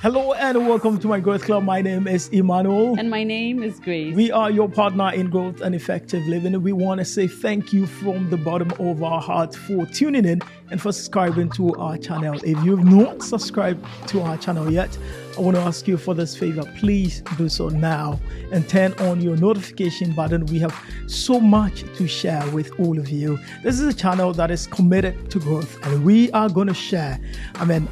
Hello and welcome to my Growth Club. My name is Emmanuel. And my name is Grace. We are your partner in growth and effective living. We want to say thank you from the bottom of our heart for tuning in and for subscribing to our channel. If you've not subscribed to our channel yet, I want to ask you for this favor. Please do so now and turn on your notification button. We have so much to share with all of you. This is a channel that is committed to growth, and we are going to share.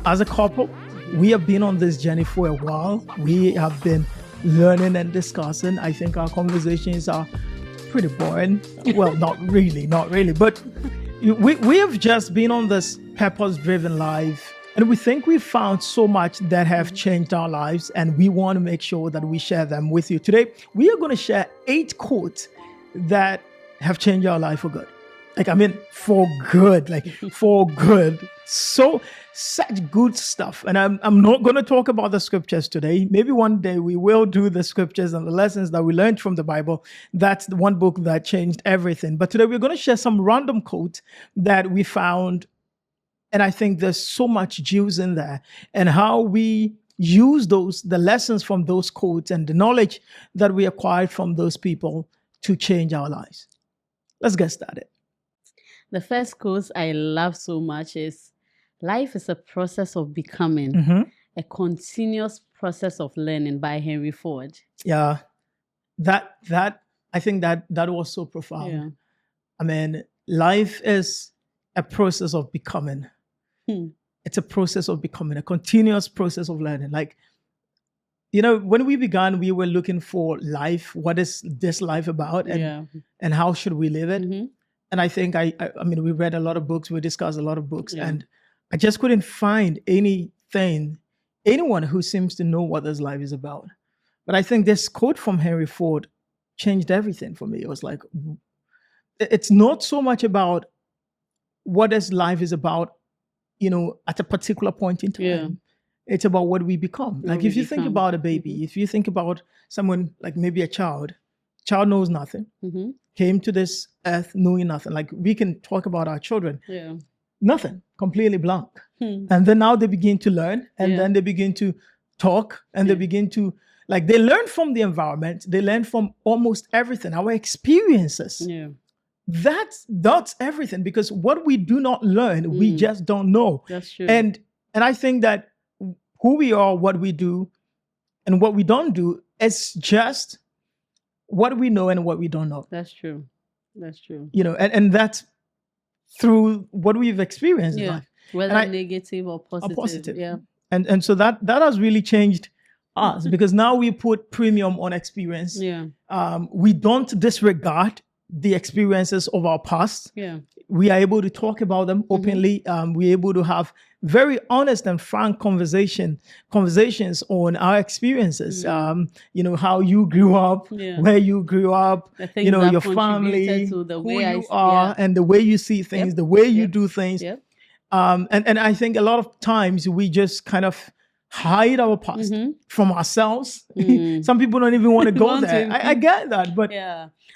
As a couple, we have been on this journey for a while. We have been learning and discussing. I think our conversations are pretty boring. Well, not really, but we have just been on this purpose-driven life, and we think we've found so much that have changed our lives, and we want to make sure that we share them with you. Today, we are going to share 8 quotes that have changed our life for good. For good. So such good stuff. And I'm not going to talk about the scriptures today. Maybe one day we will do the scriptures and the lessons that we learned from the Bible. That's the one book that changed everything. But today we're going to share some random quotes that we found. And I think there's so much juice in there, and how we use the lessons from those quotes and the knowledge that we acquired from those people to change our lives. Let's get started. The first quote I love so much is, "Life is a process of becoming, a continuous process of learning," by Henry Ford. Yeah, I think that was so profound. Yeah. Life is a process of becoming. It's a process of becoming, a continuous process of learning. When we began, we were looking for life. What is this life about? And how should we live it? Mm-hmm. And I think, we read a lot of books, we discussed a lot of books, and I just couldn't find anyone who seems to know what this life is about. But I think this quote from Henry Ford changed everything for me. It was like, it's not so much about what this life is about, at a particular point in time. Yeah. It's about what we become. If you think about a baby, if you think about someone like maybe a child knows nothing, came to this earth knowing nothing. We can talk about our children. Yeah. Nothing, completely blank. And then now they begin to learn, and then they begin to talk, and they begin to, they learn from the environment. They learn from almost everything, our experiences. Yeah. That's everything, because what we do not learn, we just don't know. That's true. And I think that who we are, what we do, and what we don't do is just what we know and what we don't know. That's true. And that's through what we've experienced in life. Whether negative or positive. Yeah. And so that has really changed us, because now we put premium on experience. Yeah. We don't disregard the experiences of our past. Yeah. We are able to talk about them openly. We're able to have very honest and frank conversations on our experiences. How you grew up, where you grew up, your family, who you are, and the way you see things, the way you do things. Yep. And I think a lot of times we just kind of hide our past from ourselves. Some people don't even want to go there. I get that, but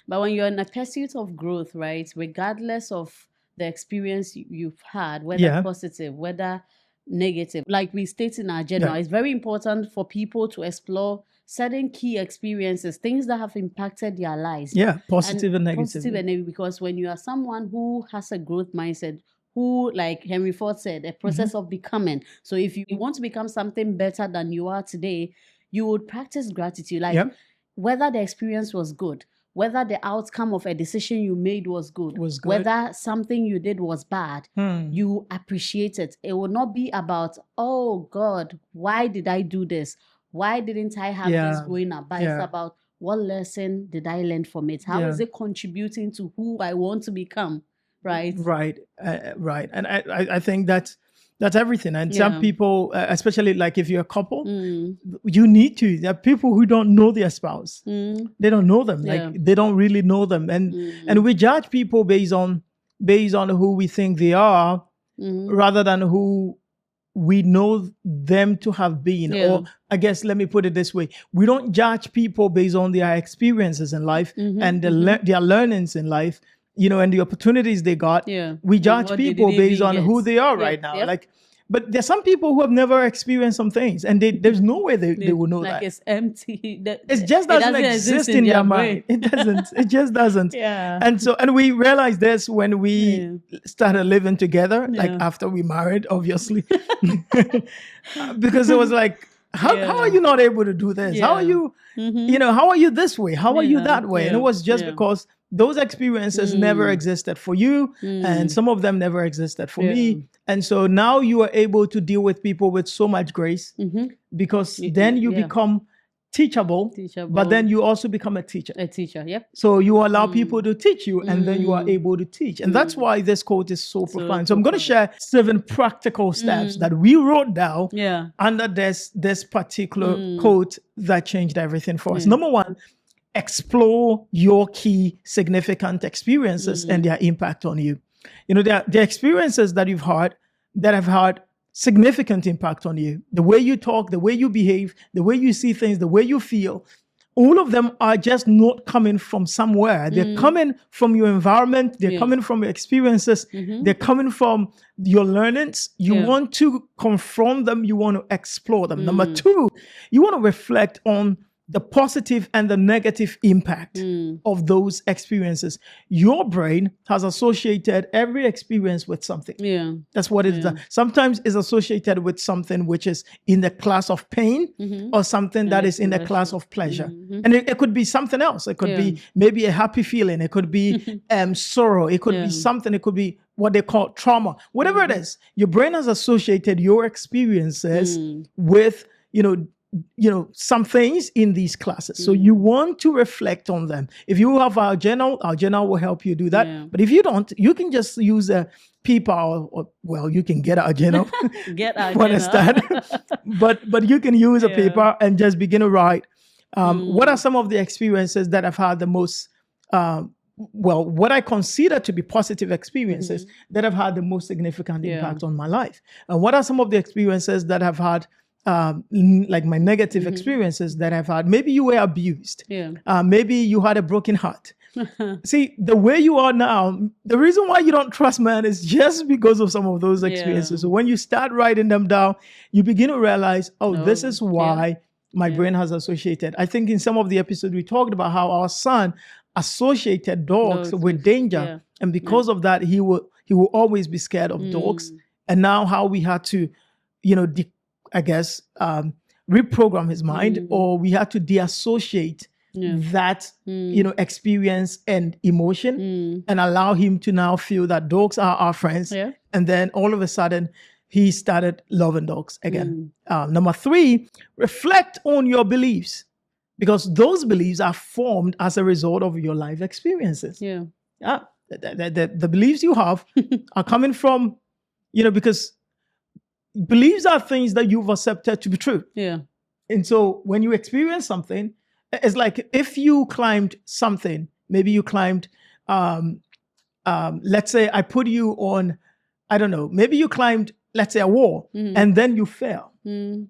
but when you're in a pursuit of growth, right, regardless of the experience you've had, whether positive, whether negative, like we state in our journal, it's very important for people to explore certain key experiences, things that have impacted their lives. Yeah, positive and negative. Positive and negative, because when you are someone who has a growth mindset, who, like Henry Ford said, a process of becoming. So if you want to become something better than you are today, you would practice gratitude. Whether the experience was good, whether the outcome of a decision you made was good, whether something you did was bad, you appreciate it. It will not be about, oh God, why did I do this? Why didn't I have this growing up? But it's about, what lesson did I learn from it? How is it contributing to who I want to become? Right. And I think that's everything. And some people, especially if you're a couple, you need to. There are people who don't know their spouse. They don't know them. They don't really know them. And we judge people based on who we think they are, rather than who we know them to have been. Or I guess, let me put it this way. We don't judge people based on their experiences in life and their learnings in life. And the opportunities they got. We judge people based on who they are right now. But there's some people who have never experienced some things, and there's no way they will know like that. it's empty. It just doesn't exist in their mind. It doesn't. It just doesn't. Yeah. And we realized this when we started living together, like Yeah. after we married, obviously, because it was like, how are you not able to do this? How are you, how are you this way? How are you that way? And it was just because those experiences never existed for you, and some of them never existed for me. And so now you are able to deal with people with so much grace, because then you become teachable, but then you also become a teacher. A teacher, yep. So you allow people to teach you, and then you are able to teach. And that's why this quote is so profound. So I'm going to share 7 practical steps that we wrote down under this particular quote that changed everything for us. Number 1, explore your key significant experiences and their impact on you. You know, the experiences that you've had that have had significant impact on you. The way you talk, the way you behave, the way you see things, the way you feel, all of them are just not coming from somewhere. They're coming from your environment. They're coming from your experiences. They're coming from your learnings. You want to confront them. You want to explore them. Number 2, you want to reflect on the positive and the negative impact of those experiences. Your brain has associated every experience with something. Yeah. That's what it's done. Sometimes it's associated with something which is in the class of pain or something that is in the class of pleasure. And it could be something else. It could be maybe a happy feeling. It could be sorrow. It could be something. It could be what they call trauma. Whatever it is, your brain has associated your experiences with, some things in these classes. So you want to reflect on them. If you have our journal will help you do that. Yeah. But if you don't, you can just use a paper or you can get our journal. Get our journal. Understand? but you can use a paper and just begin to write. What are some of the experiences that I've had the most, what I consider to be positive experiences that have had the most significant impact on my life? And what are some of the experiences that have had like my negative experiences that I've had? Maybe you were abused. Maybe you had a broken heart. See, the way you are now, the reason why you don't trust man is just because of some of those experiences. So when you start writing them down, you begin to realize, this is why my brain has associated. I think in some of the episodes we talked about how our son associated dogs with danger. And because of that, he will always be scared of dogs. And now how we had to, reprogram his mind, or we had to deassociate that, experience and emotion and allow him to now feel that dogs are our friends. Yeah. And then all of a sudden, he started loving dogs again. Number 3, reflect on your beliefs, because those beliefs are formed as a result of your life experiences. The beliefs you have are coming from, because beliefs are things that you've accepted to be true. Yeah. And so when you experience something, it's like if you climbed something, maybe you climbed, let's say I put you on, I don't know, maybe you climbed, let's say, a wall and then you fell.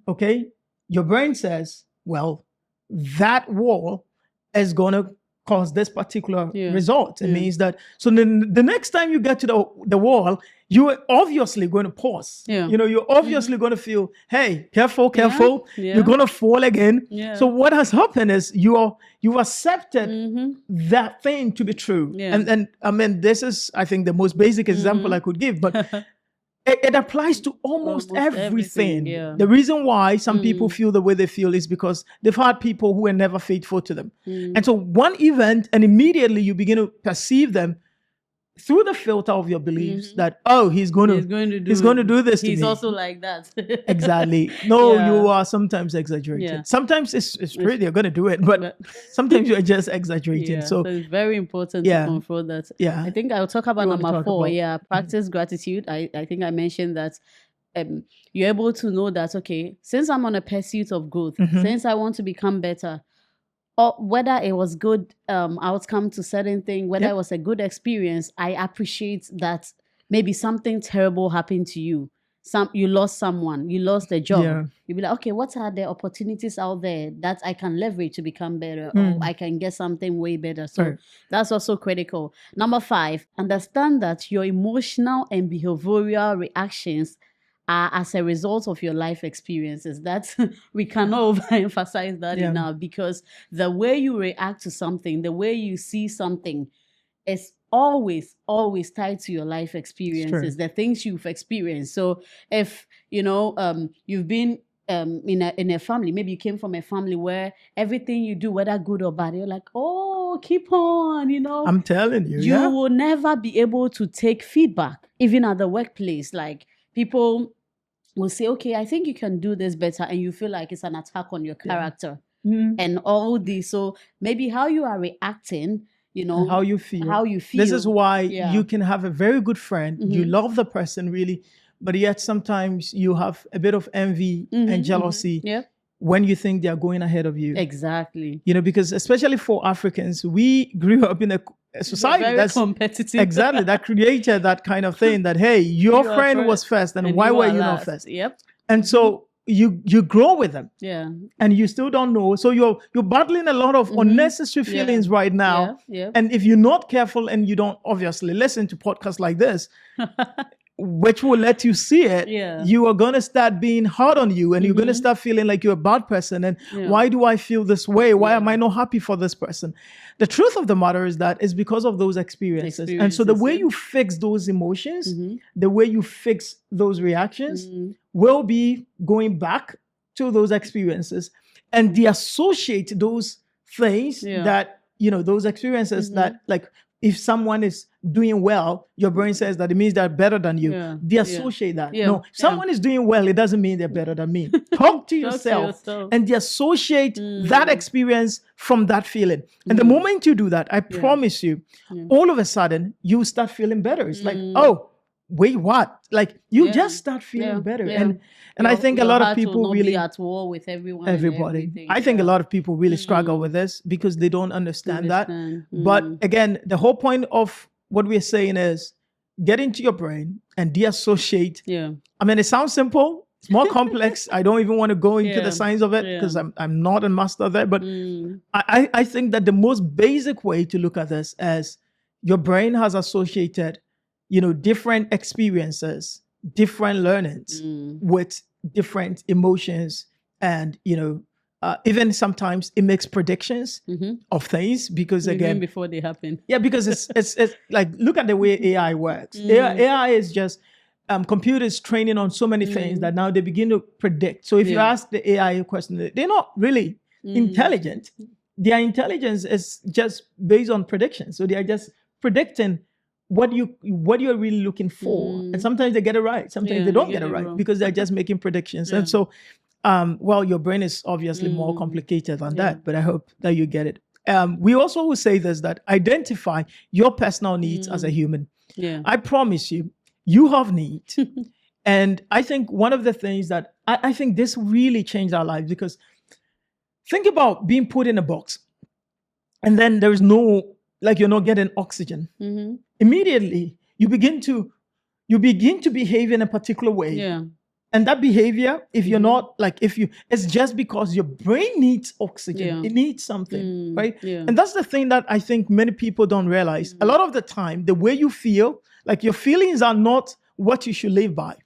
Okay. Your brain says, well, that wall is going to cause this particular result. It means that, so then the next time you get to the wall, you are obviously going to pause. You're obviously going to feel, hey, careful. You're going to fall again. So what has happened is you accepted that thing to be true. And I mean, this is, I think, the most basic example I could give, but it applies to almost everything. The reason why some people feel the way they feel is because they've had people who were never faithful to them. And so one event, and immediately you begin to perceive them through the filter of your beliefs that, he's going to do this to me. He's also like that. Exactly. No, you are sometimes exaggerating. Sometimes it's true, you're going to do it, but sometimes you're just exaggerating. So it's very important to confront that. I think I'll talk about number 4. Practice gratitude. I think I mentioned that you're able to know that, okay, since I'm on a pursuit of growth, since I want to become better, or whether it was good outcome to certain thing, whether it was a good experience, I appreciate that maybe something terrible happened to you. You lost someone, you lost a job. You'll be like, okay, what are the opportunities out there that I can leverage to become better, or I can get something way better? So that's also critical. Number 5, understand that your emotional and behavioral reactions are as a result of your life experiences. That we cannot overemphasize that enough, because the way you react to something, the way you see something, is always tied to your life experiences, the things you've experienced. So if you've been in a family, maybe you came from a family where everything you do, whether good or bad, you're like, oh, keep on, I'm telling you, you will never be able to take feedback, even at the workplace. Like, people will say, okay, I think you can do this better, and you feel like it's an attack on your character and all this. So maybe how you are reacting, and how you feel. This is why you can have a very good friend. You love the person really, but yet sometimes you have a bit of envy and jealousy when you think they are going ahead of you. Exactly. Because especially for Africans, we grew up in a society that's competitive. Exactly. That created that kind of thing that, hey, your friend was first, and why were you not first? Yep. And so you grow with them. Yeah. And you still don't know. So you're battling a lot of unnecessary feelings right now. Yeah. And if you're not careful and you don't obviously listen to podcasts like this, which will let you see it, you are going to start being hard on you, and you're going to start feeling like you're a bad person. And why do I feel this way? Why am I not happy for this person? The truth of the matter is that it's because of those experiences. And so the way you fix those emotions, the way you fix those reactions will be going back to those experiences and de-associate those things that, those experiences that, like, if someone is doing well, your brain says that it means they're better than you. De-associate that. No, someone is doing well, it doesn't mean they're better than me. Talk to yourself and de-associate that experience from that feeling. And the moment you do that, I promise you, all of a sudden, you start feeling better. It's like, oh, wait, what? Like, you just start feeling better. And I think a lot of people really be at war with everyone. Everybody. I think a lot of people really struggle with this because they don't understand that. But again, the whole point of what we're saying is get into your brain and de-associate. I mean, it sounds simple. It's more complex. I don't even want to go into the science of it because I'm not a master there. But I think that the most basic way to look at this is your brain has associated, different experiences, different learnings with different emotions. And, even sometimes it makes predictions of things because, even again, before they happen. Yeah, because it's like, look at the way AI works. AI is just computers training on so many things that now they begin to predict. So if you ask the AI a question, they're not really intelligent. Their intelligence is just based on prediction. So they are just predicting what you're really looking for. And sometimes they get it right. Sometimes they don't get it right because they're just making predictions. And so, your brain is obviously more complicated than that, but I hope that you get it. We also will say this, that identify your personal needs as a human. I promise you, you have needs. And I think one of the things that I think this really changed our lives, because think about being put in a box and then there's no, like, you're not getting oxygen. Immediately you begin to behave in a particular way. And that behavior, if you're not, like, it's just because your brain needs oxygen. It needs something, right? And that's the thing that I think many people don't realize. A lot of the time, the way you feel, like, your feelings are not what you should live by.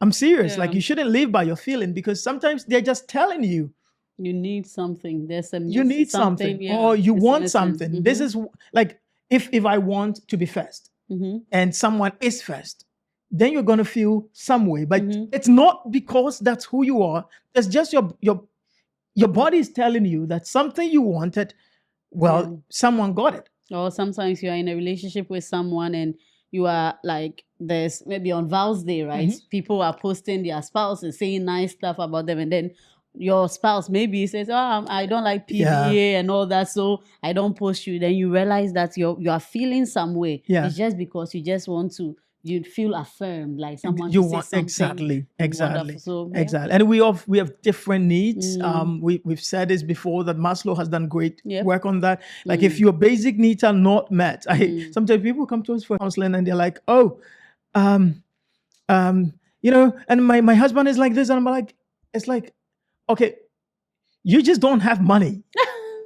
I'm serious. Like, you shouldn't live by your feeling, because sometimes they're just telling you. You need something. You need something. Or you want something. This is like, if I want to be first and someone is first, then you're going to feel some way. But it's not because that's who you are. It's just your body is telling you that something you wanted, someone got it. Or sometimes you are in a relationship with someone and you are like, there's maybe on Val's Day, right? People are posting their spouses, saying nice stuff about them. And then your spouse maybe says, oh, I don't like PDA and all that, so I don't post you. Then you realize that you are feeling some way. It's just because you just want to, you feel affirmed, like someone you to say want something exactly. So, exactly. And we have different needs. We've said this before, that Maslow has done great work on that. Like, if your basic needs are not met, sometimes people come to us for counseling and they're like, and my husband is like this, and I'm like, it's like, okay, you just don't have money.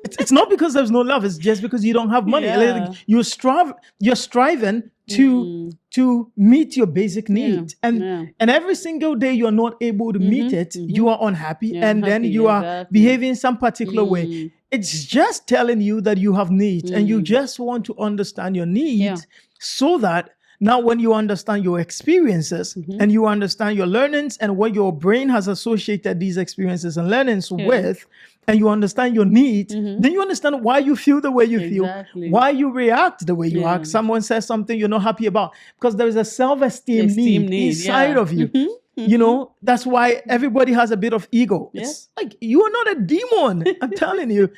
It's not because there's no love. It's just because you don't have money. Like, you're striving to to meet your basic need. And every single day you're not able to meet it, you are unhappy, and then you are behaving some particular way. It's just telling you that you have needs, and you just want to understand your needs so that now when you understand your experiences and you understand your learnings and what your brain has associated these experiences and learnings with, and you understand your needs, then you understand why you feel the way you feel, why you react the way you act. Someone says something you're not happy about, because there is a self-esteem need inside of you. You know, that's why everybody has a bit of ego. It's like, you are not a demon. I'm telling you,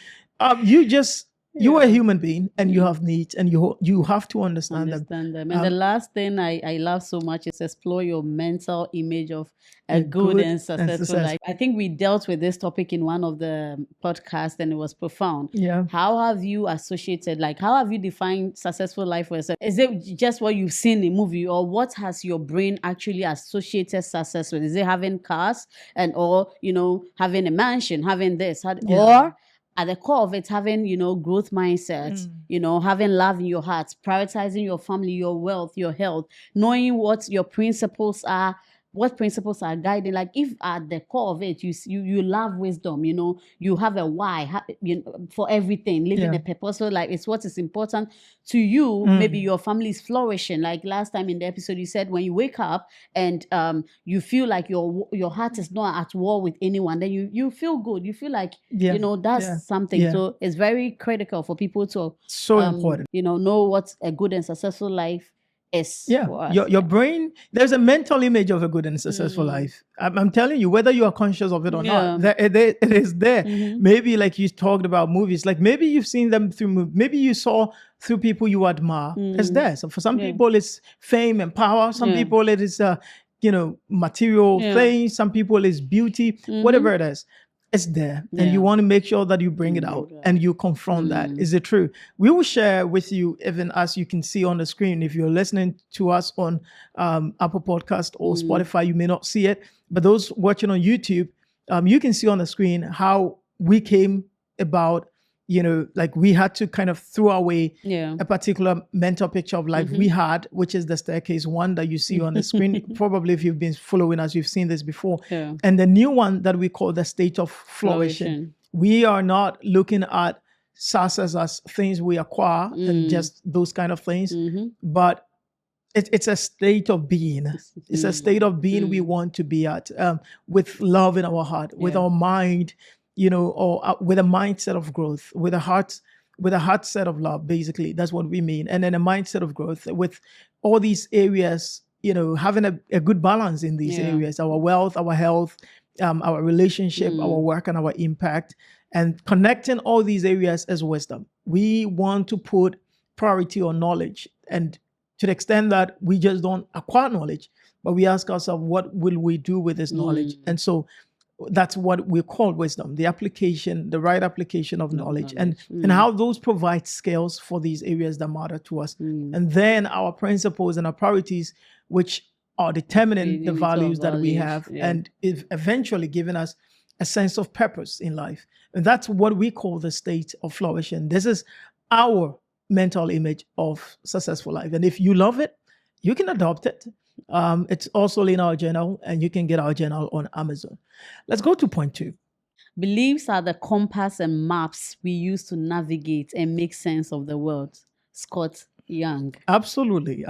you are a human being, and you have needs, and you have to understand them. And the last thing I love so much is explore your mental image of a good and successful life. I think we dealt with this topic in one of the podcasts, and it was profound. How have you associated, like, how have you defined successful life for yourself? Is it just what you've seen in a movie, or what has your brain actually associated success with? Is it having cars or, you know, having a mansion, having this, or at the core of it, having, you know, growth mindset, you know, having love in your heart, prioritizing your family, your wealth, your health, knowing what your principles are, what principles are guiding. Like, if at the core of it, you love wisdom, you know, you have a why for everything, living a purposeful life. It's what is important to you. Maybe your family is flourishing. Like last time in the episode, you said when you wake up and you feel like your heart is not at war with anyone, then you feel good. You feel like, you know, that's something. So it's very critical for people to important, you know what a good and successful life is. Your brain, there's a mental image of a good and successful life. I'm telling you, whether you are conscious of it or not, it is there. Maybe, like you talked about movies, like maybe you've seen them through movies, maybe you saw through people you admire. It's there. So for some people it's fame and power, some people it is you know, material things, some people it's beauty, whatever it is. It's there, and you want to make sure that you bring it out and you confront that. Is it true? We will share with you, even as you can see on the screen. If you're listening to us on Apple Podcast or Spotify, you may not see it, but those watching on YouTube, you can see on the screen how we came about. You know, like we had to kind of throw away a particular mental picture of life we had, which is the staircase one that you see on the screen. Probably if you've been following us, you've seen this before. And the new one that we call the state of flourishing. We are not looking at success as things we acquire and just those kind of things, but it's a state of being. It's a state of being we want to be at, with love in our heart, with our mind, you know, or with a mindset of growth, with a heart set of love. Basically, that's what we mean. And then a mindset of growth with all these areas, you know, having a good balance in these areas: our wealth, our health, our relationship, our work, and our impact, and connecting all these areas as wisdom. We want to put priority on knowledge, and to the extent that we just don't acquire knowledge, but we ask ourselves, what will we do with this knowledge? And so that's what we call wisdom, the application, the right application of knowledge. And how those provide skills for these areas that matter to us. And then our principles and our priorities, which are determining the values that we have, and eventually giving us a sense of purpose in life. And that's what we call the state of flourishing. This is our mental image of successful life. And if you love it, you can adopt it. It's also in our journal, and you can get our journal on Amazon. Let's go to point 2. Beliefs are the compass and maps we use to navigate and make sense of the world. Scott Young. Absolutely.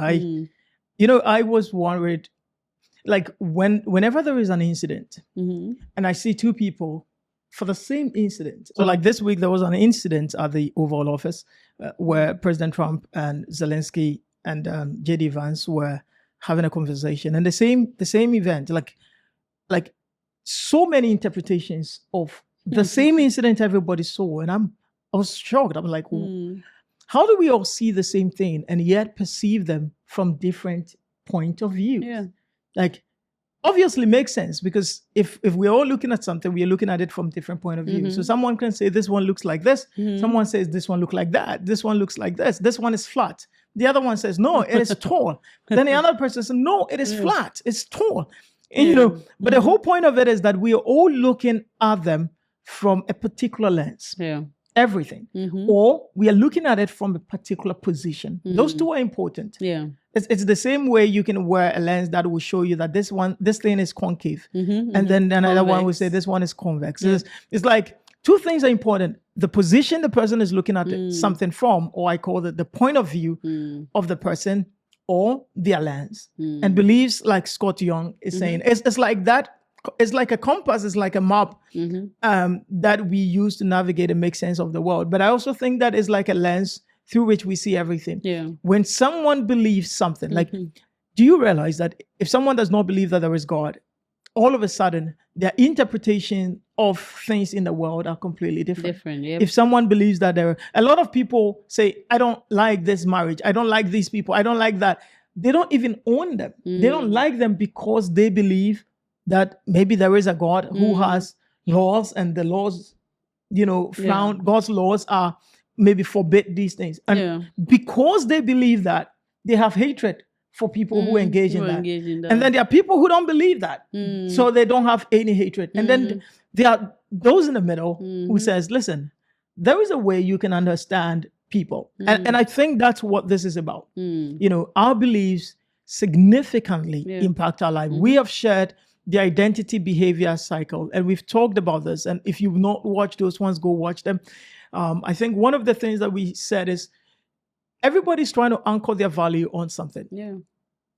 You know, I was worried, like whenever there is an incident and I see two people for the same incident. So like this week, there was an incident at the Oval Office where President Trump and Zelensky and J.D. Vance were having a conversation, and the same event, like so many interpretations of the same incident everybody saw, and I was shocked. I'm like, how do we all see the same thing and yet perceive them from different point of views? Like, obviously makes sense, because if we're all looking at something, we are looking at it from different point of view. So someone can say this one looks like this, someone says this one looks like that, this one looks like this one is flat. The other one says, no, it is tall. Then the other person says, no, it is flat, it's tall. And, you know, but the whole point of it is that we are all looking at them from a particular lens. Everything. Or we are looking at it from a particular position. Those two are important. it's the same way you can wear a lens that will show you that this thing is concave, and then another one will say this one is convex. It's like two things are important: the position the person is looking at something from, or I call it the point of view of the person, or their lens. And beliefs, like Scott Young is saying, it's like that. It's like a compass. It's like a map that we use to navigate and make sense of the world. But I also think that is like a lens through which we see everything. Yeah. When someone believes something, like, do you realize that if someone does not believe that there is God, all of a sudden their interpretation of things in the world are completely different. Yep. If someone believes that a lot of people say, I don't like this marriage, I don't like these people, I don't like that. They don't even own them. They don't like them because they believe that maybe there is a God who has laws, and the laws, found God's laws are maybe forbid these things. And because they believe that, they have hatred for people who engage in that. And then there are people who don't believe that. So they don't have any hatred. And then there are those in the middle who says, listen, there is a way you can understand people. And I think that's what this is about. Our beliefs significantly impact our life. We have shared the identity behavior cycle, and we've talked about this. And if you've not watched those ones, go watch them. I think one of the things that we said is everybody's trying to anchor their value on something. Yeah.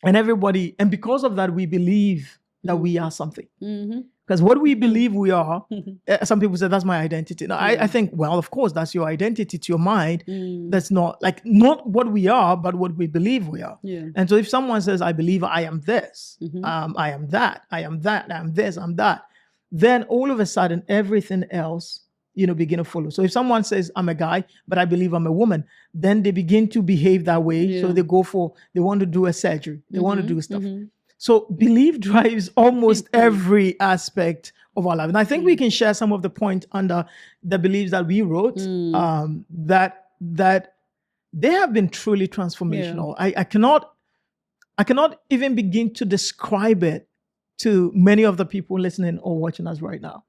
And because of that, we believe that we are something. Because what we believe we are, some people say, that's my identity. No, I think, well, of course, that's your identity to your mind. That's not what we are, but what we believe we are. Yeah. And so if someone says, I believe I am this, I am that, I am that, I am this, I'm that, then all of a sudden, everything else, begin to follow. So if someone says, I'm a guy, but I believe I'm a woman, then they begin to behave that way. Yeah. So they want to do a surgery. They want to do stuff. So belief drives almost every aspect of our life. And I think we can share some of the points under the beliefs that we wrote, that they have been truly transformational. Yeah. I cannot even begin to describe it to many of the people listening or watching us right now.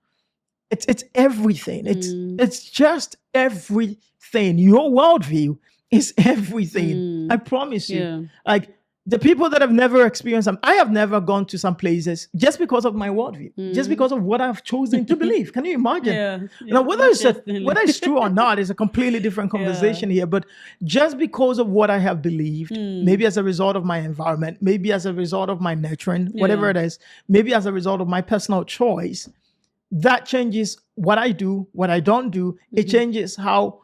It's everything. It's just everything. Your worldview is everything. I promise you. Yeah. Like the people that have never experienced them, I have never gone to some places just because of my worldview, just because of what I've chosen to believe. Can you imagine? Whether it's true or not is a completely different conversation here. But just because of what I have believed, maybe as a result of my environment, maybe as a result of my nurturing, whatever it is, maybe as a result of my personal choice, that changes what I do, what I don't do. It changes how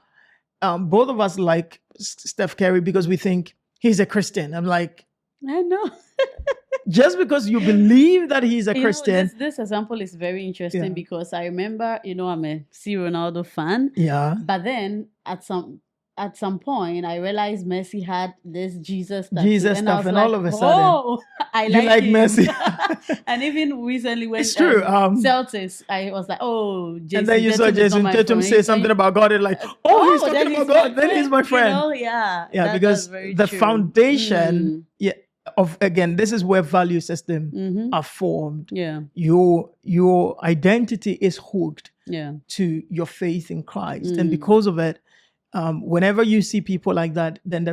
both of us like Steph Curry because we think he's a Christian. I'm like, I know. Just because you believe that he's a Christian. This example is very interesting because I remember, I'm a C. Ronaldo fan. Yeah. But then at some point, I realized Messi had this Jesus stuff. And all of a sudden, I like Messi. And even recently when it's true. Celtics, I was like, Jason. And then you saw Jason Tatum say something about God, and like, he's talking about God. Then he's my friend. Because the foundation, of again, this is where value system are formed. Yeah, your identity is hooked. To your faith in Christ, and because of it. Whenever you see people like that, then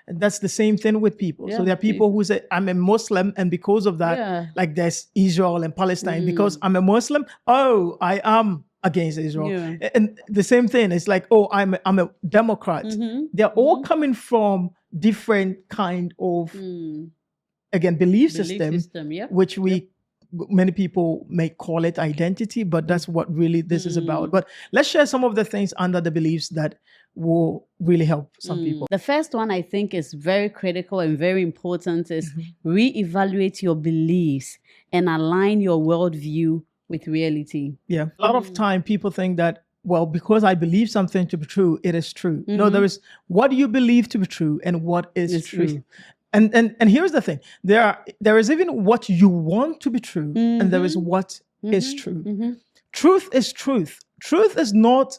that's the same thing with people. So there are people who say, I'm a Muslim, and because of that, like there's Israel and Palestine. Because I'm a Muslim, I am against Israel. Yeah. And the same thing, it's like, I'm a Democrat. They're all coming from different kind of, again, belief system, which many people may call it identity, but that's what really this is about. But let's share some of the things under the beliefs that will really help some people. The first one I think is very critical and very important is reevaluate your beliefs and align your worldview with reality. Yeah. A lot of time people think that, well, because I believe something to be true, it is true. No, there is what do you believe to be true and what is true. And here's the thing. There is even what you want to be true, and there is what is true. Truth is truth. Truth is not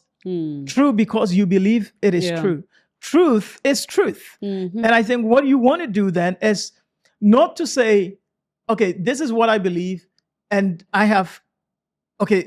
true because you believe it is true. Truth is truth. And I think what you want to do then is not to say, okay, this is what I believe, and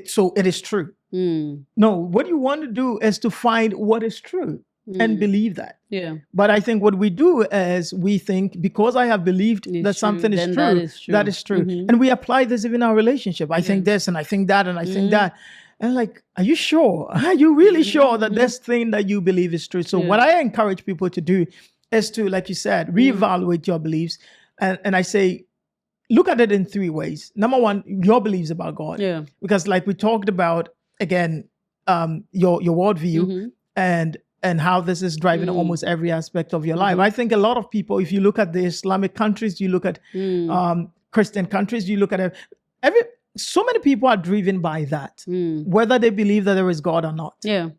so it is true. No, what you want to do is to find what is true. and believe that. Yeah. But I think what we do is we think, because I have believed It's that something true, is then true, that is true. And we apply this even in our relationship. I think this and I think that and I think that. And like, are you sure? Are you really sure that this thing that you believe is true? So what I encourage people to do is to, like you said, reevaluate your beliefs. And I say, look at it in 3 ways. Number 1, your beliefs about God. Yeah. Because like we talked about, again, your worldview and how this is driving almost every aspect of your life. I think a lot of people, if you look at the Islamic countries, you look at Christian countries, you look at so many people are driven by that, whether they believe that there is God or not. Yeah.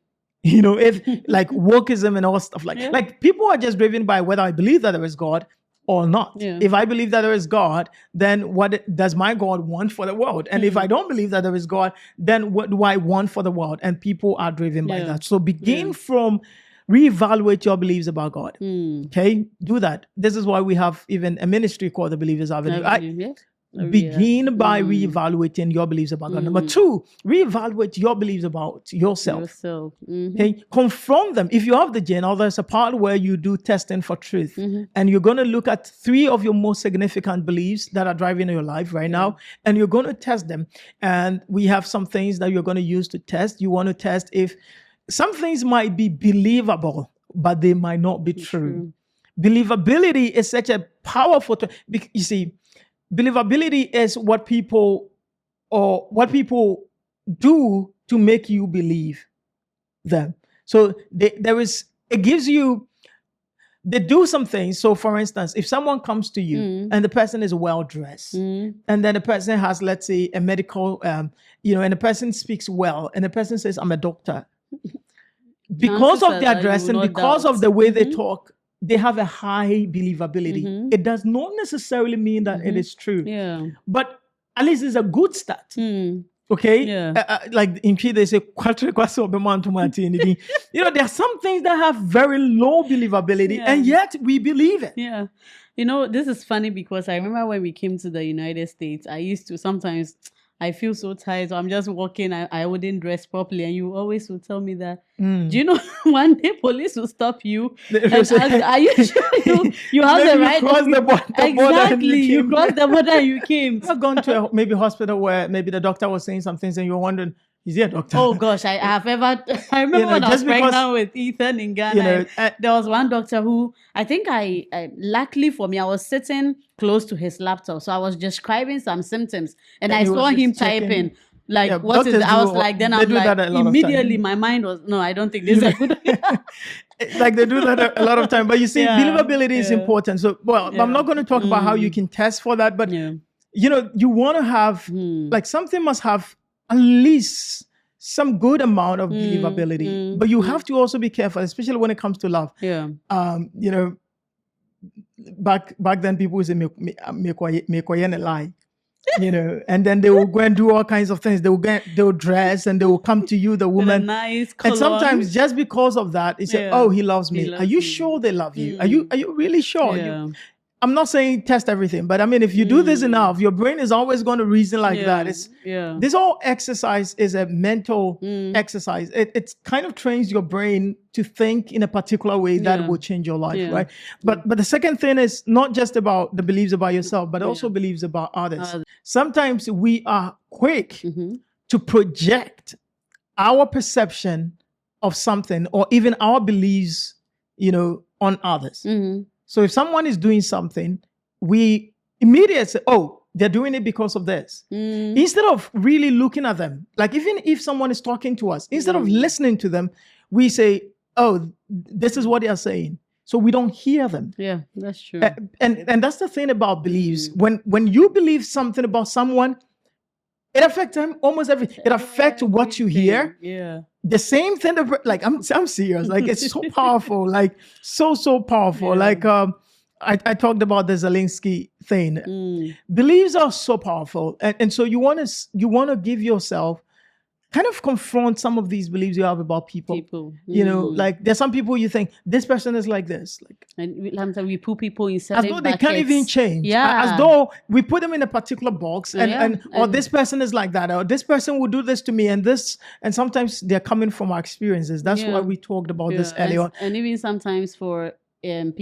You know, if like wokeism and all stuff like people are just driven by whether I believe that there is God or not. Yeah. If I believe that there is God, then what does my God want for the world? And if I don't believe that there is God, then what do I want for the world? And people are driven by that. So begin from reevaluate your beliefs about God. Okay, do that. This is why we have even a ministry called the Believers Avenue. Begin by reevaluating your beliefs about God. Number 2, reevaluate your beliefs about yourself. Okay, confront them. If you have the journal, there's a part where you do testing for truth, and you're going to look at 3 of your most significant beliefs that are driving your life right now, and you're going to test them. And we have some things that you're going to use to test. You want to test if some things might be believable, but they might not be true. Believability is such a powerful thing. You see, believability is what people do to make you believe them. So they do some things. So for instance, if someone comes to you and the person is well dressed, and then the person has, let's say, a medical, and the person speaks well, and the person says, I'm a doctor. Because of their dress and because of the way they talk, they have a high believability. It does not necessarily mean that it is true. Yeah. But at least it's a good start. Okay? Yeah. Like in Chi, they say, there are some things that have very low believability, and yet we believe it. Yeah. You know, this is funny because I remember when we came to the United States, I used to sometimes, I feel so tired, so I'm just walking, I wouldn't dress properly, and you always would tell me that, do you know, one day police will stop you and ask, are you sure you have the right? You cross the border exactly, you crossed the border and you came. I've gone to maybe hospital where maybe the doctor was saying some things and you're wondering, is he a doctor? Oh gosh, I remember when I was pregnant with Ethan in Ghana. There was one doctor who, I think luckily for me, I was sitting close to his laptop. So I was describing some symptoms and I saw him typing. Like, what is it? I was like, then I'm like, immediately my mind was, no, I don't think this is a good idea. Like they do that a lot of time. But you see, believability is important. So, I'm not going to talk about how you can test for that. But, you know, you want to have, like something must have at least some good amount of believability. But you have to also be careful, especially when it comes to love. Yeah. You know, back then people would say, make a lie. You know, and then they will go and do all kinds of things. They will dress and they will come to you, the woman. Nice and sometimes just because of that, they say, "Oh, he loves me." Are you sure they love you? Are you really sure? Yeah. I'm not saying test everything, but I mean, if you do this enough, your brain is always going to reason like that. This whole exercise is a mental exercise. It kind of trains your brain to think in a particular way that will change your life, right? But the second thing is not just about the beliefs about yourself, but also beliefs about others. Sometimes we are quick to project our perception of something or even our beliefs, you know, on others. So if someone is doing something, we immediately say, oh, they're doing it because of this. Instead of really looking at them, like even if someone is talking to us, instead of listening to them, we say, oh, this is what they are saying. So we don't hear them. Yeah, that's true. And that's the thing about beliefs. When you believe something about someone, it affects them almost everything. It affects what you hear. Yeah. The same thing, like I'm serious. Like it's so powerful. Like so powerful. Yeah. Like I talked about the Zelensky thing. Beliefs are so powerful, and so you want to give yourself kind of confront some of these beliefs you have about people. You know, Mm. like there's some people you think this person is like this, like And sometimes we put people in as certain though they can't even buckets. change. Yeah. As though we put them in a particular box and, Yeah, or and- this person is like that, or this person will do this to me, and this, and sometimes they're coming from our experiences. That's Yeah. why we talked about this Yeah, earlier. and even sometimes for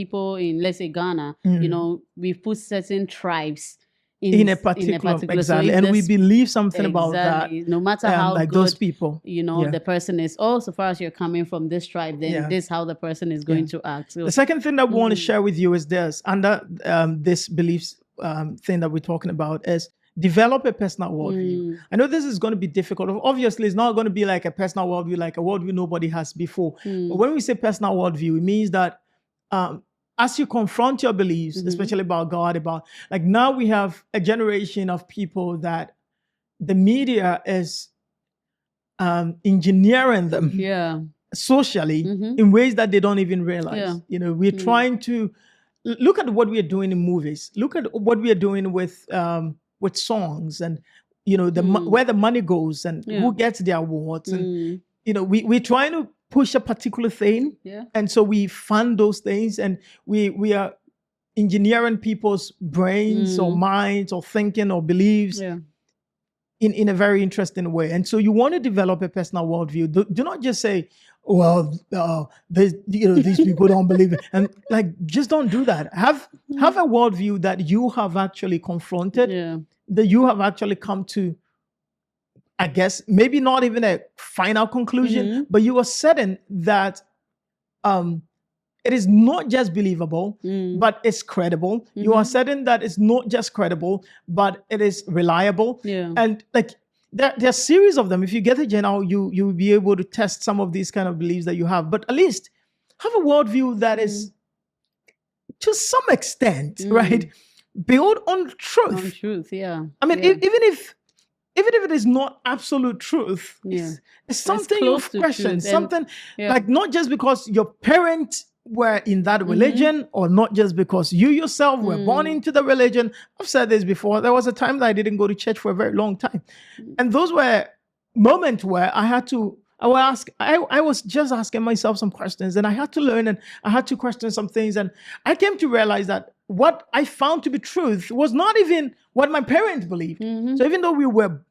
people in, let's say, Ghana, you know, we've put certain tribes In a particular so exactly, if and we this- believe something about that. exactly, no matter how like good, those people, you know, Yeah. the person is. Oh, so far as you're coming from this tribe, then Yeah. this is how the person is going to act. So, The second thing that we want to share with you is this, under this beliefs thing that we're talking about, is develop a personal worldview. I know this is going to be difficult. Obviously, it's not going to be like a personal worldview, like a worldview nobody has before. But when we say personal worldview, it means that as you confront your beliefs, especially about God, about like now we have a generation of people that the media is engineering them yeah, socially in ways that they don't even realize. Yeah. You know, we're trying to look at what we are doing in movies. Look at what we are doing with songs, and you know where the money goes and Yeah. who gets the awards, and you know we're trying to push a particular thing, Yeah. and so we fund those things, and we are engineering people's brains or minds or thinking or beliefs Yeah. in a very interesting way. And so you want to develop a personal worldview. Do not just say, well, these people don't believe it. And like, just don't do that. Have a worldview that you have actually confronted, Yeah. that you have actually come to, I guess, maybe not even a final conclusion, but you are certain that it is not just believable, but it's credible. You are certain that it's not just credible, but it is reliable. Yeah. And like there are a series of them. If you get a journal, you'll be able to test some of these kind of beliefs that you have. But at least have a worldview that is, to some extent, right, built on truth. On truth, yeah. I mean, Yeah. even if it is not absolute truth, Yeah. it's something you close to question. truth. And- Something yeah. like not just because your parents were in that religion, or not just because you yourself were born into the religion. I've said this before. There was a time that I didn't go to church for a very long time, and those were moments where I was just asking myself some questions, and I had to learn, and I had to question some things, and I came to realize that what I found to be truth was not even what my parents believed. So even though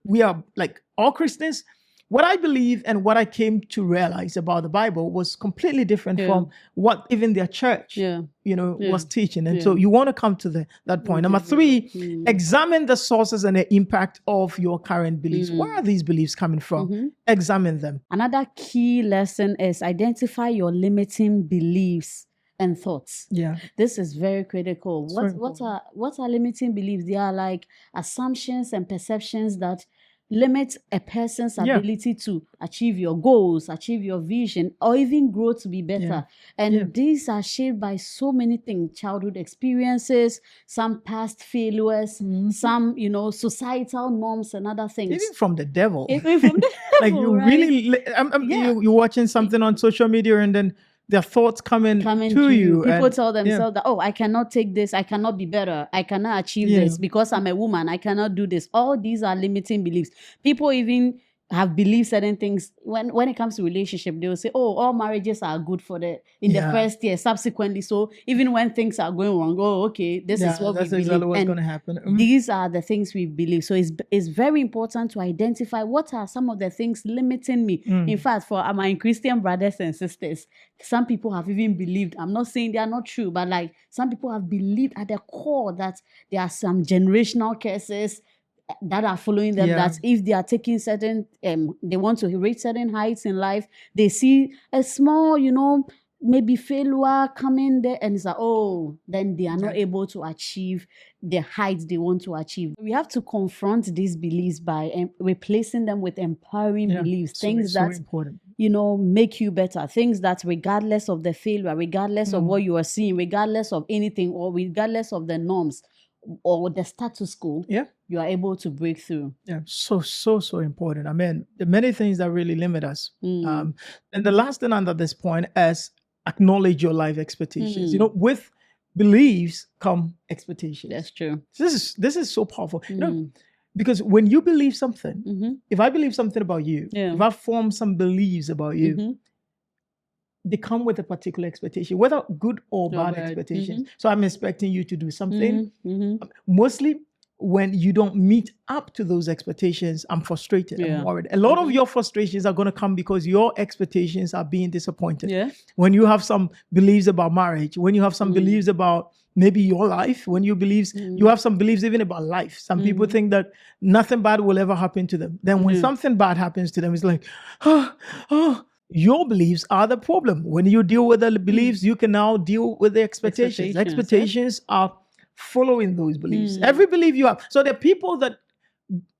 we are like all Christians, what I believe and what I came to realize about the Bible was completely different from what even their church, was teaching. And so you want to come to that point. Number 3, examine the sources and the impact of your current beliefs. Where are these beliefs coming from? Examine them. Another key lesson is identify your limiting beliefs and thoughts. Yeah. This is very critical. very What are limiting beliefs? They are like assumptions and perceptions that limit a person's ability to achieve your goals, achieve your vision, or even grow to be better. And these are shaped by so many things: childhood experiences, some past failures, some, societal norms and other things. Even from the devil. Even from the like devil, you right? really, you're watching something on social media, and then their thoughts coming to you. People and, tell themselves that, oh, I cannot take this, I cannot be better, I cannot achieve this because I'm a woman, I cannot do this. All these are limiting beliefs. People even have believed certain things. When it comes to relationship, they will say, oh, all marriages are good in the first year, subsequently. So even when things are going wrong, oh, okay, this is what that's we exactly believe. what's going to happen. These are the things we believe. So it's very important to identify what are some of the things limiting me. In fact, for my Christian brothers and sisters, some people have even believed, I'm not saying they are not true, but like some people have believed at the core that there are some generational curses that are following them, that if they are taking certain, they want to reach certain heights in life, they see a small, maybe failure coming there, and it's like, oh, then they are not able to achieve the heights they want to achieve. We have to confront these beliefs by replacing them with empowering beliefs, things that, important. make you better, things that regardless of the failure, regardless of what you are seeing, regardless of anything, or regardless of the norms or the status quo, you are able to break through. Yeah, so important. I mean, the many things that really limit us. And the last thing under this point is acknowledge your life expectations. With beliefs come expectations. That's true. This is so powerful. Because when you believe something, Mm-hmm. if I believe something about you, Yeah. if I form some beliefs about you, Mm-hmm. they come with a particular expectation, whether good or bad bad. expectations. So I'm expecting you to do something. Mm-hmm. Mostly when you don't meet up to those expectations, I'm frustrated, I'm Yeah. worried. A lot of your frustrations are going to come because your expectations are being disappointed. Yeah. When you have some beliefs about marriage, when you have some beliefs about maybe your life, when you have some beliefs even about life. Some people think that nothing bad will ever happen to them. Then when something bad happens to them, it's like, your beliefs are the problem. When you deal with the beliefs, you can now deal with the expectations. Expectations are following those beliefs. Every belief you have. So there are people that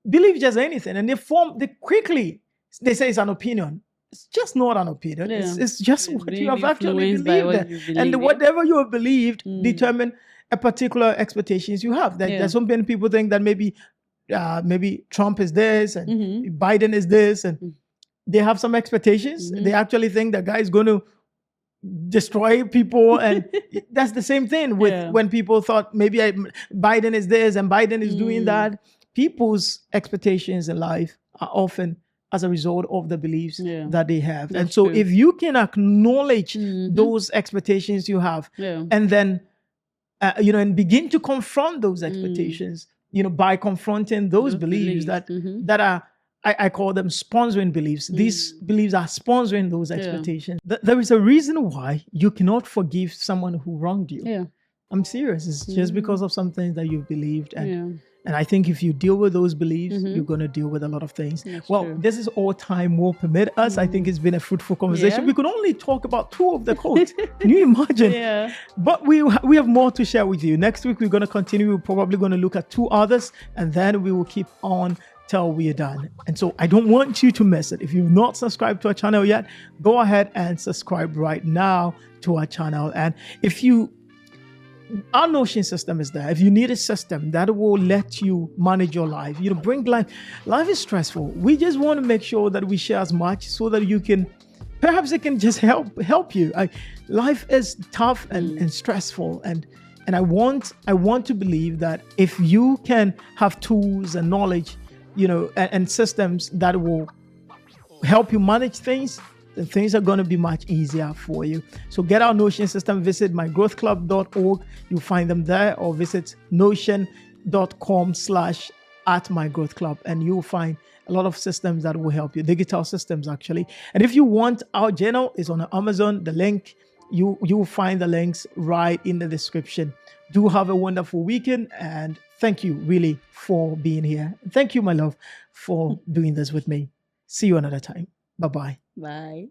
believe just anything and they quickly, they say it's an opinion. It's just not an opinion. Yeah. It's just what you have actually influenced by believed what in. you And believe, whatever you have believed determine a particular expectations you have. There's so many people think that maybe Trump is this and Biden is this, and they have some expectations. They actually think that guy is going to destroy people, and that's the same thing with when people thought maybe Biden is this and Biden is doing that. People's expectations in life are often as a result of the beliefs that they have. That's and so true. if you can acknowledge those expectations you have, and then and begin to confront those expectations, by confronting those beliefs that are, I call them sponsoring beliefs. These beliefs are sponsoring those expectations. There is a reason why you cannot forgive someone who wronged you. Yeah. I'm serious. It's just because of some things that you've believed. And I think if you deal with those beliefs, you're going to deal with a lot of things. That's well, true. this is all time will permit us. I think it's been a fruitful conversation. Yeah. We could only talk about 2 of the quotes. Can you imagine? Yeah. But we have more to share with you. Next week, we're going to continue. We're probably going to look at 2 others, and then we will keep on till we are done. And so I don't want you to miss it. If you've not subscribed to our channel yet, go ahead and subscribe right now to our channel. And our Notion system is there. If you need a system that will let you manage your life, bring life is stressful. We just want to make sure that we share as much so that you can, perhaps it can just help you. Life is tough and stressful, and I want to believe that if you can have tools and knowledge, and systems that will help you manage things, then things are going to be much easier for you. So get our Notion system. Visit mygrowthclub.org. You'll find them there, or visit notion.com/@mygrowthclub, and you'll find a lot of systems that will help you, digital systems actually. And if you want, our journal is on Amazon. The link, you will find the links right in the description. Do have a wonderful weekend, and thank you really for being here. Thank you, my love, for doing this with me. See you another time. Bye-bye. Bye.